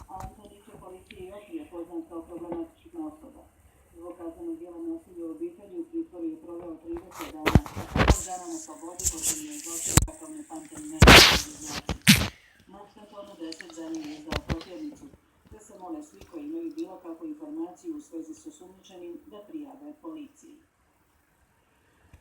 Antonić je policiji još nije poznat kao problematična osoba. Zbog kaznenog djela nasilja u obitelji u pritvoru je proveo 30 dana, a prvog dana na slobodi počinio je zločin kakav ne pamte nekoliko znači. Mačkaton 10 dana je izdao potjernicu, te se mole svi koji imaju bilo kakvu informaciju u svezi s osumnjičenim da prijave policiji.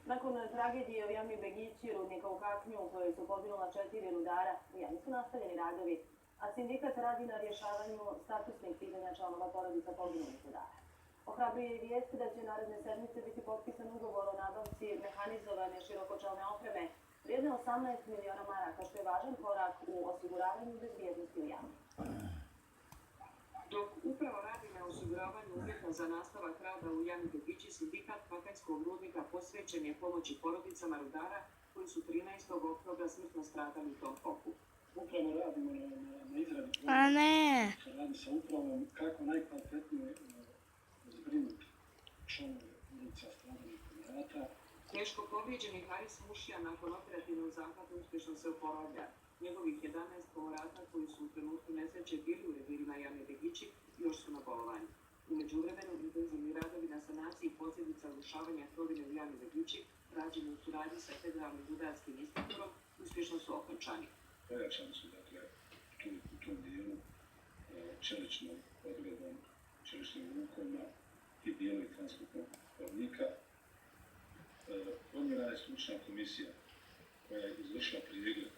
Nakon tragedije u jami Begići, rudnika u Kaknju, u kojoj su poginula 4 rudara, u jami su nastavljeni radovi, a sindikat radi na rješavanju statusnih pitanja članova porodica poginulih rudara. Ohrabruje i vijest da će naredne sedmice biti potpisan ugovor o nabavci mehanizovane širokočalne opreme vrijedne 18 miliona maraka, što je važan korak u osiguravanju bezbjednosti u jami. Dok upravo radi na osiguravanju uvjeta za nastavak rada u jami Begići, sindikat Pakračkog rudnika posvećen je pomoći porodicama rudara koji su 13. oktobra smrtno stradali u tom poku. Upravo radimo na izradi radi sa upravom kako najkvalitetnije zbrinuti članove ulica stradalih rudara. Teško povrijeđeni Haris Mušija nakon operativnog zahvata uspješno se oporavlja. Njegovih 11 pomorata koji su u trenutku nesreće bili u revirima jame Begići još su na bolovanju. U međuvremenu intenzivni radovi na sanaciji posljedica urušavanja krovine u jami Begići, rađeni u suradnji sa federalnim rudarskim inspektorom, uspješno su okončani. Pojačani su u tom dijelu čeličnom odredom, čeličnim lukama i bijelih transportnog plovnika. Formirana je stručna komisija koja je izvršila pregled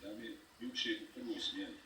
jame jučer u prvoj smjeni.